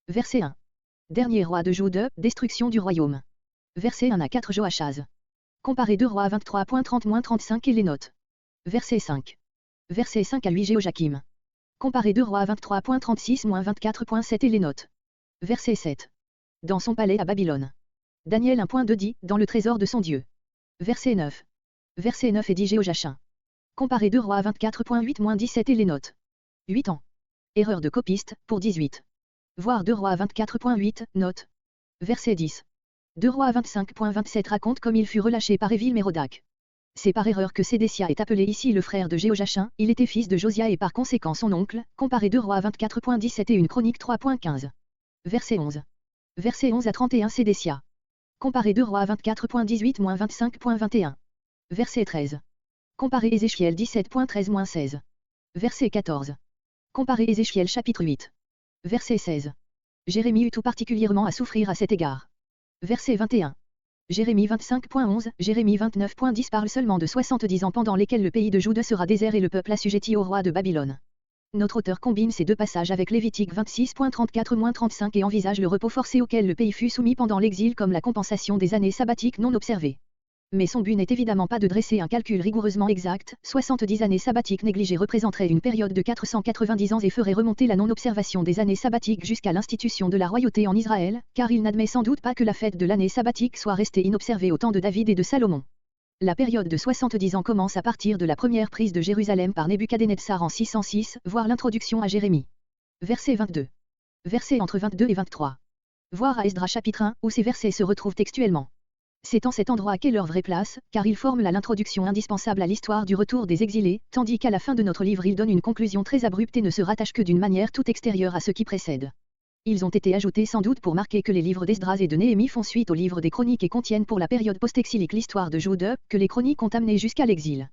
Verset 1. Dernier roi de Jude, destruction du royaume. Verset 1 à 4 Joachaz. Comparé 2 Rois 23.30-35 et les notes. Verset 5. Verset 5 à 8 Jéhoiakim. Comparé 2 Rois 23.36-24.7 et les notes. Verset 7. Dans son palais à Babylone. Daniel 1.2 dit, dans le trésor de son Dieu. Verset 9. Verset 9 et dit Jéhoiachin. Comparé 2 Rois 24.8-17 et les notes. 8 ans. Erreur de copiste, pour 18. Voir 2 Rois 24.8, note. Verset 10. 2 Rois 25.27 raconte comme il fut relâché par Évil-Mérodach. C'est par erreur que Sédécia est appelé ici le frère de Jéhoiachin, il était fils de Josia et par conséquent son oncle, comparé 2 Rois 24.17 et 1 Chronique 3.15. Verset 11. Verset 11 à 31 Sédécia. Comparé 2 Rois 24.18-25.21. Verset 13. Comparé Ézéchiel 17.13-16. Verset 14. Comparé Ézéchiel chapitre 8. Verset 16. Jérémie eut tout particulièrement à souffrir à cet égard. Verset 21. Jérémie 25.11, Jérémie 29.10 parle seulement de 70 ans pendant lesquels le pays de Jude sera désert et le peuple assujetti au roi de Babylone. Notre auteur combine ces deux passages avec Lévitique 26.34-35 et envisage le repos forcé auquel le pays fut soumis pendant l'exil comme la compensation des années sabbatiques non observées. Mais son but n'est évidemment pas de dresser un calcul rigoureusement exact, 70 années sabbatiques négligées représenteraient une période de 490 ans et feraient remonter la non-observation des années sabbatiques jusqu'à l'institution de la royauté en Israël, car il n'admet sans doute pas que la fête de l'année sabbatique soit restée inobservée au temps de David et de Salomon. La période de 70 ans commence à partir de la première prise de Jérusalem par Nebuchadnezzar en 606, voire l'introduction à Jérémie. Verset 22. Versets entre 22 et 23. Voir à Esdras chapitre 1, où ces versets se retrouvent textuellement. C'est en cet endroit qu'est leur vraie place, car ils forment l'introduction indispensable à l'histoire du retour des exilés, tandis qu'à la fin de notre livre ils donnent une conclusion très abrupte et ne se rattachent que d'une manière tout extérieure à ce qui précède. Ils ont été ajoutés sans doute pour marquer que les livres d'Esdras et de Néhémie font suite aux livres des chroniques et contiennent pour la période post-exilique l'histoire de Jude, que les chroniques ont amené jusqu'à l'exil.